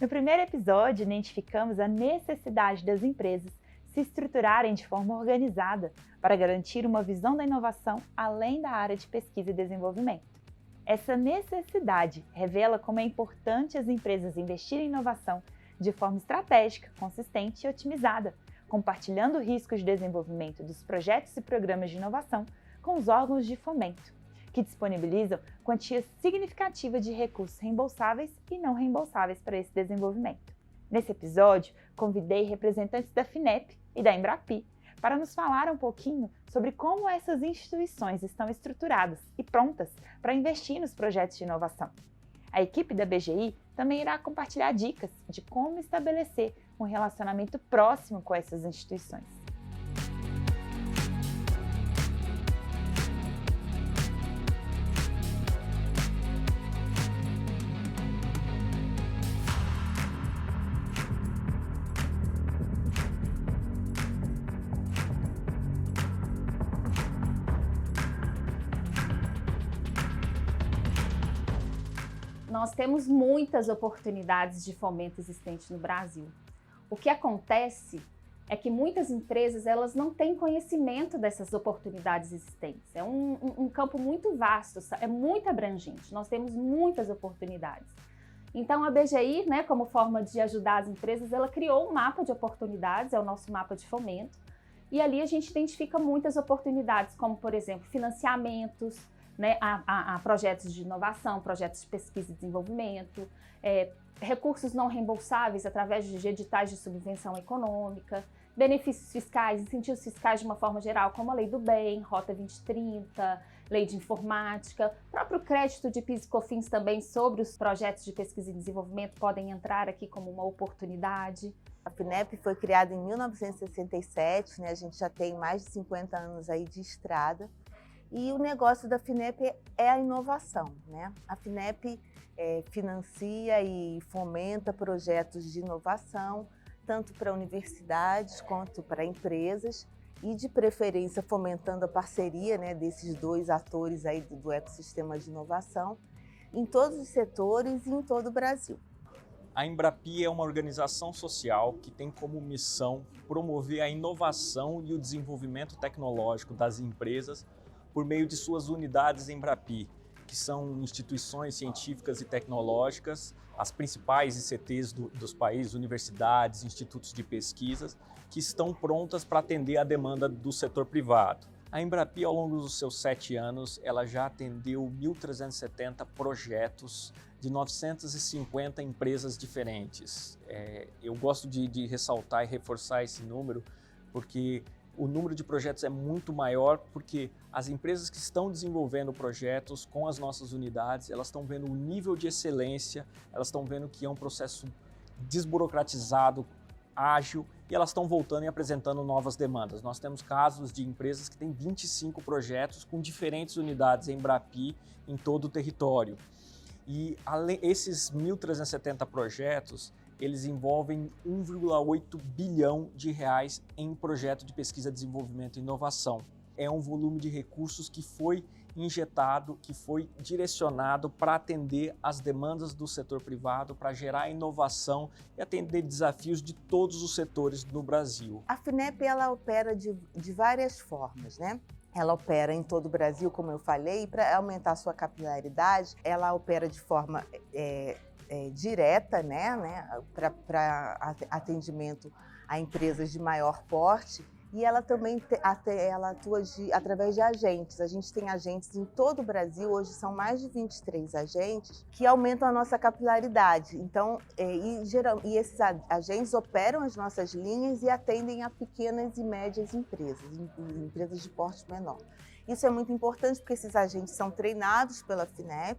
No primeiro episódio, identificamos a necessidade das empresas se estruturarem de forma organizada para garantir uma visão da inovação além da área de pesquisa e desenvolvimento. Essa necessidade revela como é importante as empresas investirem em inovação de forma estratégica, consistente e otimizada, compartilhando riscos de desenvolvimento dos projetos e programas de inovação com os órgãos de fomento, que disponibilizam quantia significativa de recursos reembolsáveis e não reembolsáveis para esse desenvolvimento. Nesse episódio, convidei representantes da FINEP e da Embrapi para nos falar um pouquinho sobre como essas instituições estão estruturadas e prontas para investir nos projetos de inovação. A equipe da BGI também irá compartilhar dicas de como estabelecer um relacionamento próximo com essas instituições. Nós temos muitas oportunidades de fomento existentes no Brasil. O que acontece é que muitas empresas elas não têm conhecimento dessas oportunidades existentes. É um campo muito vasto, é muito abrangente. Nós temos muitas oportunidades. Então a BGI, como forma de ajudar as empresas, ela criou um mapa de oportunidades, é o nosso mapa de fomento. E ali a gente identifica muitas oportunidades, como por exemplo, financiamentos, a projetos de inovação, projetos de pesquisa e desenvolvimento, recursos não reembolsáveis através de editais de subvenção econômica, benefícios fiscais, incentivos fiscais de uma forma geral, como a Lei do Bem, Rota 2030, Lei de Informática, próprio crédito de PIS e COFINS também sobre os projetos de pesquisa e desenvolvimento podem entrar aqui como uma oportunidade. A FINEP foi criada em 1967, a gente já tem mais de 50 anos aí de estrada. E o negócio da FINEP é a inovação, A FINEP financia e fomenta projetos de inovação, tanto para universidades quanto para empresas, e de preferência fomentando a parceria desses dois atores aí do ecossistema de inovação em todos os setores e em todo o Brasil. A Embrapi é uma organização social que tem como missão promover a inovação e o desenvolvimento tecnológico das empresas por meio de suas unidades Embrapi, que são instituições científicas e tecnológicas, as principais ICTs dos países, universidades, institutos de pesquisas, que estão prontas para atender a demanda do setor privado. A Embrapi, ao longo dos seus 7 anos, ela já atendeu 1.370 projetos de 950 empresas diferentes. Eu gosto de ressaltar e reforçar esse número, porque o número de projetos é muito maior, porque as empresas que estão desenvolvendo projetos com as nossas unidades, elas estão vendo o nível de excelência, elas estão vendo que é um processo desburocratizado, ágil, e elas estão voltando e apresentando novas demandas. Nós temos casos de empresas que têm 25 projetos com diferentes unidades Embrapi em todo o território. E esses 1.370 projetos, eles envolvem 1,8 bilhão de reais em projeto de pesquisa, desenvolvimento e inovação. É um volume de recursos que foi injetado, que foi direcionado para atender as demandas do setor privado, para gerar inovação e atender desafios de todos os setores no Brasil. A FINEP ela opera de várias formas, Ela opera em todo o Brasil, como eu falei, para aumentar a sua capilaridade, ela opera de forma direta, para atendimento a empresas de maior porte, e ela também ela atua através de agentes. A gente tem agentes em todo o Brasil, hoje são mais de 23 agentes, que aumentam a nossa capilaridade. Então, e esses agentes operam as nossas linhas e atendem a pequenas e médias empresas, empresas de porte menor. Isso é muito importante porque esses agentes são treinados pela FINEP,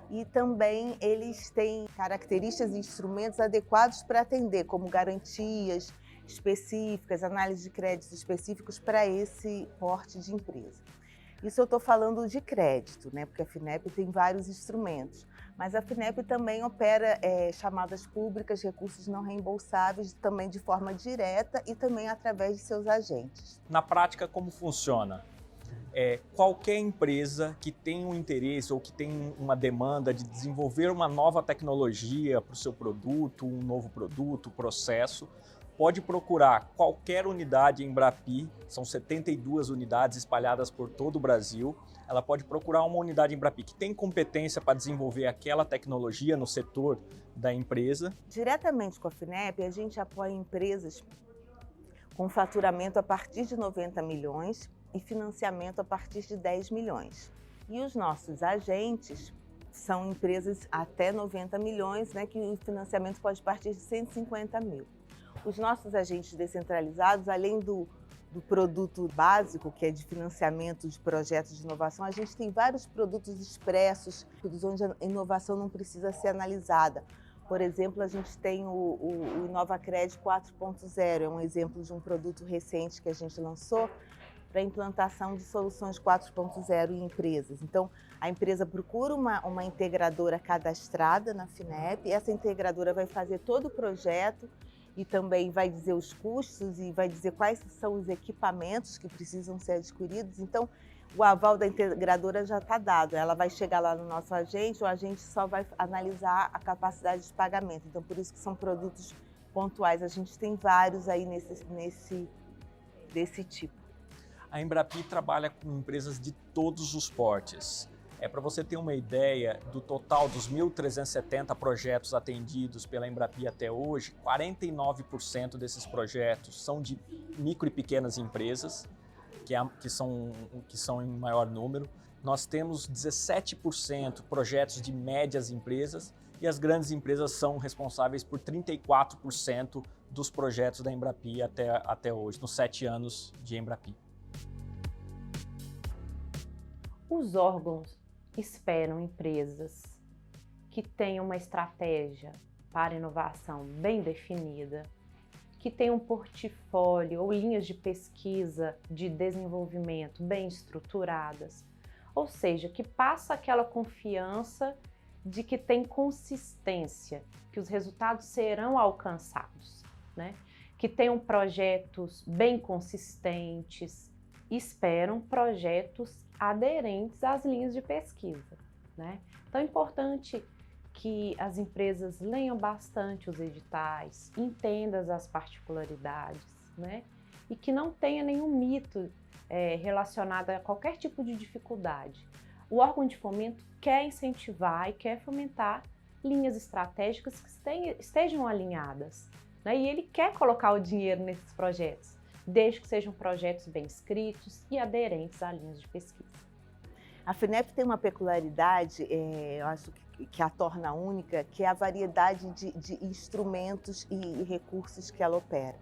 e também eles têm características e instrumentos adequados para atender, como garantias específicas, análise de créditos específicos para esse porte de empresa. Isso eu estou falando de crédito, porque a FINEP tem vários instrumentos, mas a FINEP também opera chamadas públicas, recursos não reembolsáveis, também de forma direta e também através de seus agentes. Na prática, como funciona? qualquer empresa que tenha um interesse ou que tenha uma demanda de desenvolver uma nova tecnologia para o seu produto, um novo produto, processo, pode procurar qualquer unidade Embrapi, são 72 unidades espalhadas por todo o Brasil. Ela pode procurar uma unidade Embrapi que tem competência para desenvolver aquela tecnologia no setor da empresa. Diretamente com a FINEP, a gente apoia empresas com faturamento a partir de 90 milhões e financiamento a partir de 10 milhões. E os nossos agentes são empresas até 90 milhões, né, que o financiamento pode partir de 150 mil. Os nossos agentes descentralizados, além do produto básico, que é de financiamento de projetos de inovação, a gente tem vários produtos expressos, onde a inovação não precisa ser analisada. Por exemplo, a gente tem o InovaCred 4.0, é um exemplo de um produto recente que a gente lançou para a implantação de soluções 4.0 em empresas. Então, a empresa procura uma integradora cadastrada na FINEP, e essa integradora vai fazer todo o projeto e também vai dizer os custos e vai dizer quais são os equipamentos que precisam ser adquiridos. Então, o aval da integradora já está dado. Ela vai chegar lá no nosso agente, o agente só vai analisar a capacidade de pagamento. Então, por isso que são produtos pontuais. A gente tem vários aí desse tipo. A Embrapi trabalha com empresas de todos os portes. Para você ter uma ideia, do total dos 1.370 projetos atendidos pela Embrapi até hoje, 49% desses projetos são de micro e pequenas empresas, que são em maior número. Nós temos 17% projetos de médias empresas e as grandes empresas são responsáveis por 34% dos projetos da Embrapi até hoje, nos 7 anos de Embrapi. Os órgãos esperam empresas que tenham uma estratégia para inovação bem definida, que tenham um portfólio ou linhas de pesquisa de desenvolvimento bem estruturadas, ou seja, que passa aquela confiança de que tem consistência, que os resultados serão alcançados, né? Que tenham projetos bem consistentes, esperam projetos aderentes às linhas de pesquisa, né? Então é importante que as empresas leiam bastante os editais, entendam as particularidades, né? E que não tenha nenhum mito relacionado a qualquer tipo de dificuldade. O órgão de fomento quer incentivar e quer fomentar linhas estratégicas que estejam alinhadas, né? E ele quer colocar o dinheiro nesses projetos, desde que sejam projetos bem escritos e aderentes a linhas de pesquisa. A FINEP tem uma peculiaridade, eu acho que a torna única, que é a variedade de instrumentos e recursos que ela opera.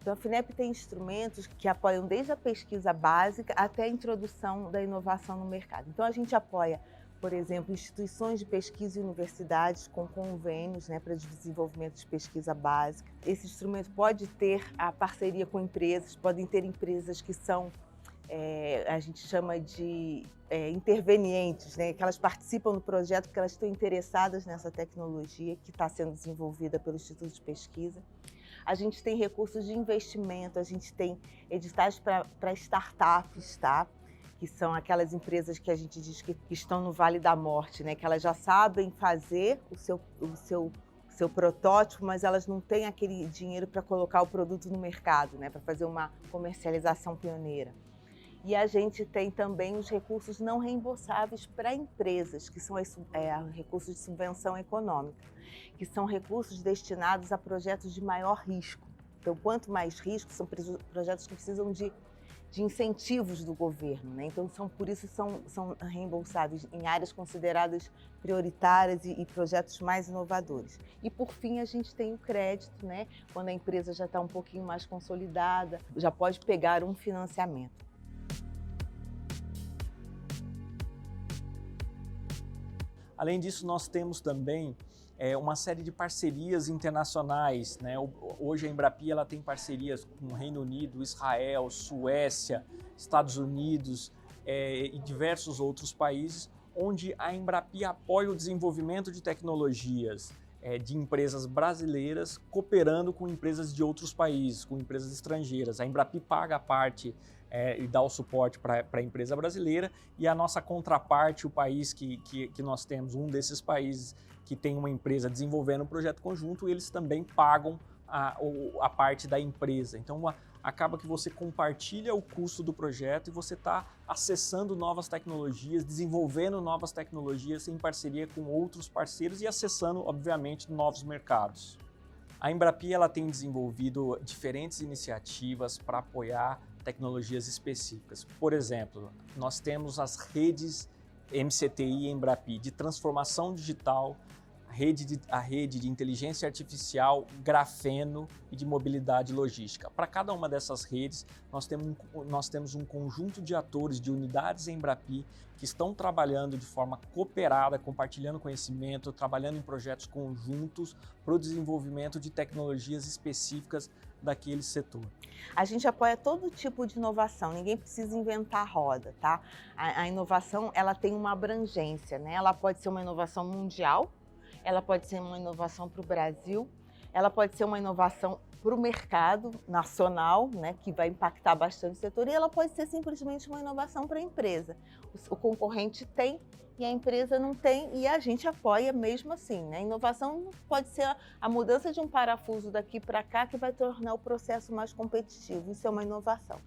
Então, a FINEP tem instrumentos que apoiam desde a pesquisa básica até a introdução da inovação no mercado. Então, a gente apoia, por exemplo, instituições de pesquisa e universidades com convênios, né, para desenvolvimento de pesquisa básica. Esse instrumento pode ter a parceria com empresas, podem ter empresas que são, a gente chama de intervenientes, né, que elas participam do projeto porque elas estão interessadas nessa tecnologia que está sendo desenvolvida pelo Instituto de Pesquisa. A gente tem recursos de investimento, a gente tem editais para startups, tá? Que são aquelas empresas que a gente diz que estão no Vale da Morte, né? Que elas já sabem fazer o seu protótipo, mas elas não têm aquele dinheiro para colocar o produto no mercado, né? Para fazer uma comercialização pioneira. E a gente tem também os recursos não reembolsáveis para empresas, que são recursos de subvenção econômica, que são recursos destinados a projetos de maior risco. Então, quanto mais risco, são projetos que precisam de incentivos do governo, né? Então, por isso são reembolsáveis em áreas consideradas prioritárias e projetos mais inovadores. E, por fim, a gente tem o crédito, né? Quando a empresa já está um pouquinho mais consolidada, já pode pegar um financiamento. Além disso, nós temos também uma série de parcerias internacionais, né? Hoje a Embrapi ela tem parcerias com o Reino Unido, Israel, Suécia, Estados Unidos e diversos outros países, onde a Embrapi apoia o desenvolvimento de tecnologias de empresas brasileiras cooperando com empresas de outros países, com empresas estrangeiras. A Embrapi paga a parte e dá o suporte para a empresa brasileira, e a nossa contraparte, o país que nós temos, um desses países que tem uma empresa desenvolvendo um projeto conjunto, eles também pagam a parte da empresa. Então, acaba que você compartilha o custo do projeto e você está acessando novas tecnologias, desenvolvendo novas tecnologias em parceria com outros parceiros e acessando, obviamente, novos mercados. A Embrapi ela tem desenvolvido diferentes iniciativas para apoiar tecnologias específicas. Por exemplo, nós temos as redes MCTI Embrapi de transformação digital, a rede de inteligência artificial, grafeno e de mobilidade logística. Para cada uma dessas redes, nós temos um conjunto de atores, de unidades Embrapi, que estão trabalhando de forma cooperada, compartilhando conhecimento, trabalhando em projetos conjuntos para o desenvolvimento de tecnologias específicas daquele setor. A gente apoia todo tipo de inovação, ninguém precisa inventar a roda, tá? A inovação, ela tem uma abrangência, né? Ela pode ser uma inovação mundial, ela pode ser uma inovação para o Brasil, ela pode ser uma inovação para o mercado nacional, né, que vai impactar bastante o setor, e ela pode ser simplesmente uma inovação para a empresa. O concorrente tem e a empresa não tem, e a gente apoia mesmo assim, né? Inovação pode ser a mudança de um parafuso daqui para cá que vai tornar o processo mais competitivo, isso é uma inovação.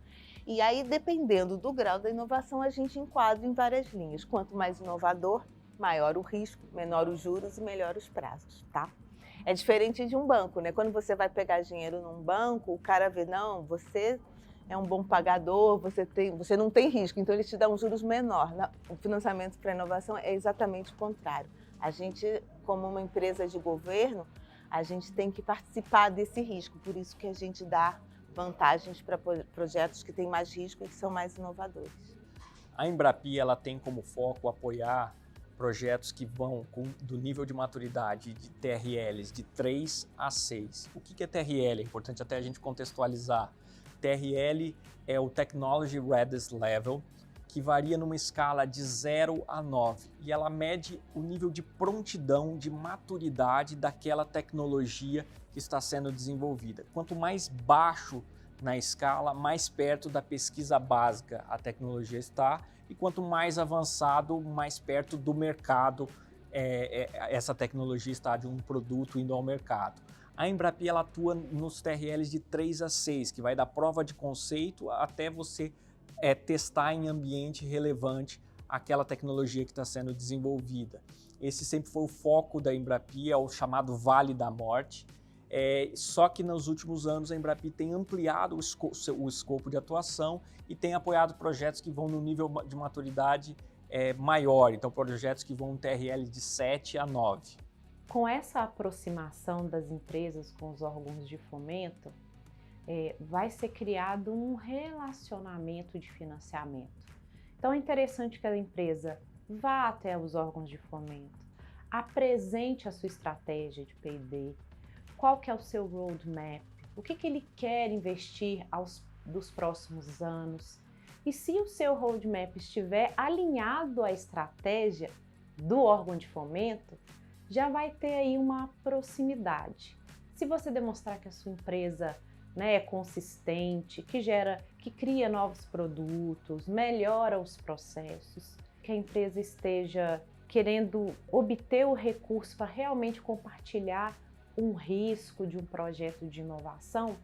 E aí, dependendo do grau da inovação, a gente enquadra em várias linhas. Quanto mais inovador, maior o risco, menor os juros e melhor os prazos, tá? É diferente de um banco, né? Quando você vai pegar dinheiro num banco, o cara vê, não, você é um bom pagador, você não tem risco, então ele te dá um juros menor. O financiamento para a inovação é exatamente o contrário. A gente, como uma empresa de governo, a gente tem que participar desse risco, por isso que a gente dá vantagens para projetos que têm mais risco e que são mais inovadores. A Embrapi ela tem como foco apoiar projetos que vão do nível de maturidade de TRLs de 3 a 6. O que é TRL? É importante até a gente contextualizar. TRL é o Technology Readiness Level, que varia numa escala de 0 a 9, e ela mede o nível de prontidão, de maturidade daquela tecnologia que está sendo desenvolvida. Quanto mais baixo na escala, mais perto da pesquisa básica a tecnologia está, e quanto mais avançado, mais perto do mercado essa tecnologia está, de um produto indo ao mercado. A Embrapi ela atua nos TRLs de 3 a 6, que vai da prova de conceito até você testar em ambiente relevante aquela tecnologia que está sendo desenvolvida. Esse sempre foi o foco da Embrapi, é o chamado Vale da Morte. Só que nos últimos anos a Embrapi tem ampliado o escopo de atuação e tem apoiado projetos que vão no nível de maturidade maior, então projetos que vão no TRL de 7 a 9. Com essa aproximação das empresas com os órgãos de fomento, vai ser criado um relacionamento de financiamento. Então é interessante que a empresa vá até os órgãos de fomento, apresente a sua estratégia de P&D, qual que é o seu roadmap, o que ele quer investir dos próximos anos. E se o seu roadmap estiver alinhado à estratégia do órgão de fomento, já vai ter aí uma proximidade. Se você demonstrar que a sua empresa é consistente, que cria novos produtos, melhora os processos, que a empresa esteja querendo obter o recurso para realmente compartilhar um risco de um projeto de inovação,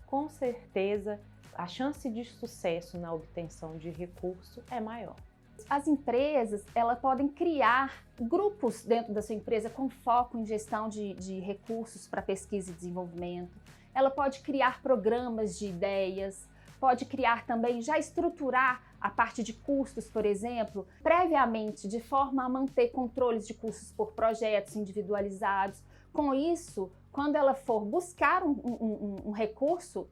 com certeza a chance de sucesso na obtenção de recurso é maior. As empresas elas podem criar grupos dentro da sua empresa com foco em gestão de recursos para pesquisa e desenvolvimento. Ela pode criar programas de ideias, pode criar também, já estruturar a parte de custos, por exemplo, previamente, de forma a manter controles de custos por projetos individualizados. Com isso, quando ela for buscar um recurso,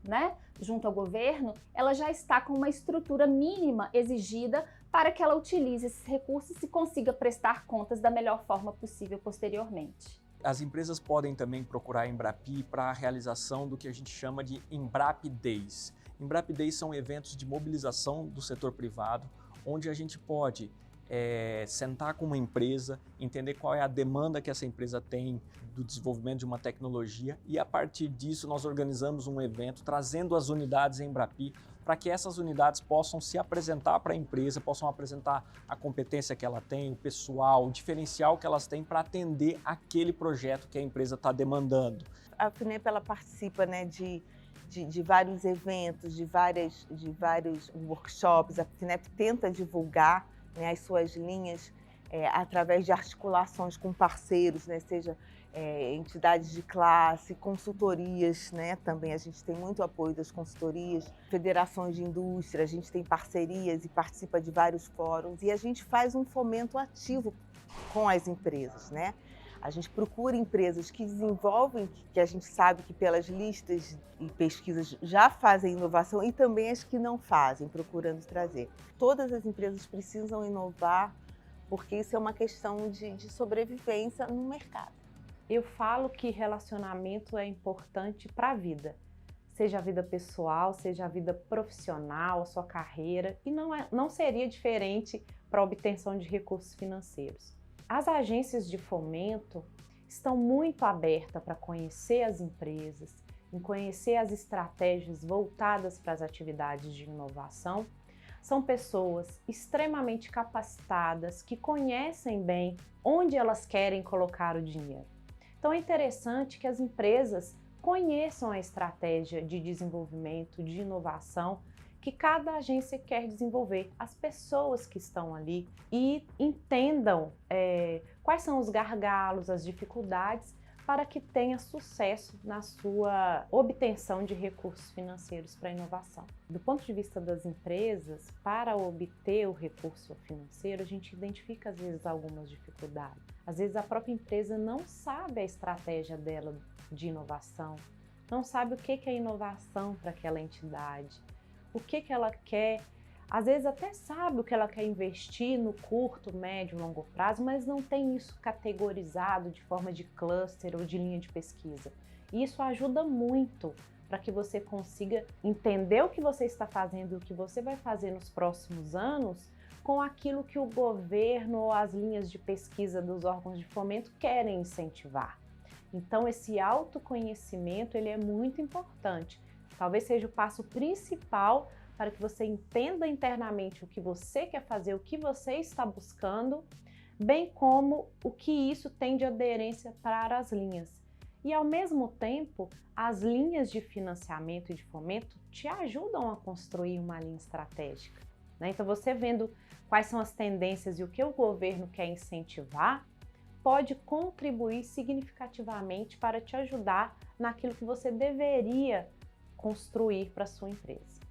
junto ao governo, ela já está com uma estrutura mínima exigida para que ela utilize esses recursos e consiga prestar contas da melhor forma possível posteriormente. As empresas podem também procurar a Embrapi para a realização do que a gente chama de Embrapi Days. Embrapi Days são eventos de mobilização do setor privado, onde a gente pode sentar com uma empresa, entender qual é a demanda que essa empresa tem do desenvolvimento de uma tecnologia e a partir disso nós organizamos um evento trazendo as unidades Embrapi para que essas unidades possam se apresentar para a empresa, possam apresentar a competência que ela tem, o pessoal, o diferencial que elas têm para atender aquele projeto que a empresa está demandando. A FINEP ela participa, né, de vários eventos, de vários workshops. A FINEP tenta divulgar, né, as suas linhas através de articulações com parceiros, né, seja entidades de classe, consultorias, né, também a gente tem muito apoio das consultorias, federações de indústria, a gente tem parcerias e participa de vários fóruns e a gente faz um fomento ativo com as empresas, né? A gente procura empresas que desenvolvem, que a gente sabe que pelas listas e pesquisas já fazem inovação e também as que não fazem, procurando trazer. Todas as empresas precisam inovar porque isso é uma questão de sobrevivência no mercado. Eu falo que relacionamento é importante para a vida, seja a vida pessoal, seja a vida profissional, a sua carreira, e não seria diferente para a obtenção de recursos financeiros. As agências de fomento estão muito abertas para conhecer as empresas, em conhecer as estratégias voltadas para as atividades de inovação. São pessoas extremamente capacitadas que conhecem bem onde elas querem colocar o dinheiro. Então é interessante que as empresas conheçam a estratégia de desenvolvimento, de inovação que cada agência quer desenvolver, as pessoas que estão ali e entendam quais são os gargalos, as dificuldades para que tenha sucesso na sua obtenção de recursos financeiros para a inovação. Do ponto de vista das empresas, para obter o recurso financeiro, a gente identifica às vezes algumas dificuldades. Às vezes a própria empresa não sabe a estratégia dela de inovação, não sabe o que é inovação para aquela entidade, o que ela quer, às vezes até sabe o que ela quer investir no curto, médio, longo prazo, mas não tem isso categorizado de forma de cluster ou de linha de pesquisa. E isso ajuda muito para que você consiga entender o que você está fazendo e o que você vai fazer nos próximos anos com aquilo que o governo ou as linhas de pesquisa dos órgãos de fomento querem incentivar. Então esse autoconhecimento ele é muito importante. Talvez seja o passo principal para que você entenda internamente o que você quer fazer, o que você está buscando, bem como o que isso tem de aderência para as linhas. E ao mesmo tempo, as linhas de financiamento e de fomento te ajudam a construir uma linha estratégica, né? Então você vendo quais são as tendências e o que o governo quer incentivar, pode contribuir significativamente para te ajudar naquilo que você deveria construir para a sua empresa.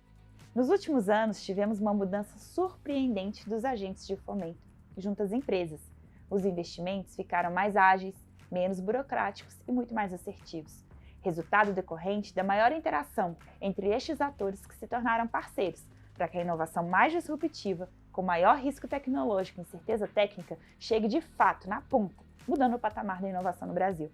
Nos últimos anos, tivemos uma mudança surpreendente dos agentes de fomento junto às empresas. Os investimentos ficaram mais ágeis, menos burocráticos e muito mais assertivos. Resultado decorrente da maior interação entre estes atores que se tornaram parceiros para que a inovação mais disruptiva, com maior risco tecnológico e incerteza técnica, chegue de fato na ponta, mudando o patamar da inovação no Brasil.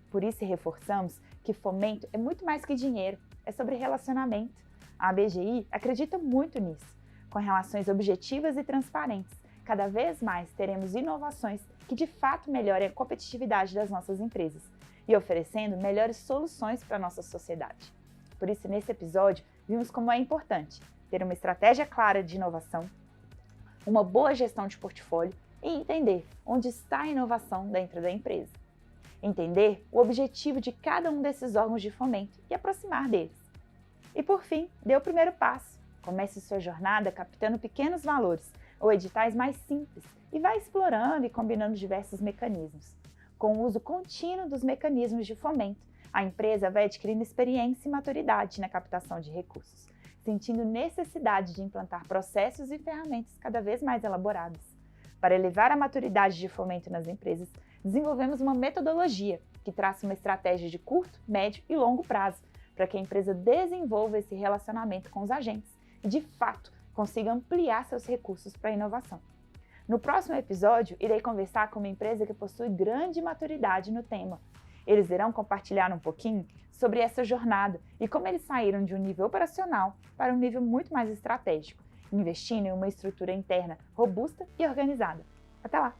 Por isso reforçamos que fomento é muito mais que dinheiro, é sobre relacionamento. A ABGI acredita muito nisso. Com relações objetivas e transparentes, cada vez mais teremos inovações que de fato melhorem a competitividade das nossas empresas e oferecendo melhores soluções para a nossa sociedade. Por isso, nesse episódio, vimos como é importante ter uma estratégia clara de inovação, uma boa gestão de portfólio e entender onde está a inovação dentro da empresa. Entender o objetivo de cada um desses órgãos de fomento e aproximar deles. E por fim, dê o primeiro passo. Comece sua jornada captando pequenos valores ou editais mais simples e vai explorando e combinando diversos mecanismos. Com o uso contínuo dos mecanismos de fomento, a empresa vai adquirindo experiência e maturidade na captação de recursos, sentindo necessidade de implantar processos e ferramentas cada vez mais elaboradas. Para elevar a maturidade de fomento nas empresas, desenvolvemos uma metodologia que traça uma estratégia de curto, médio e longo prazo, para que a empresa desenvolva esse relacionamento com os agentes e, de fato, consiga ampliar seus recursos para a inovação. No próximo episódio, irei conversar com uma empresa que possui grande maturidade no tema. Eles irão compartilhar um pouquinho sobre essa jornada e como eles saíram de um nível operacional para um nível muito mais estratégico investindo em uma estrutura interna robusta e organizada. Até lá!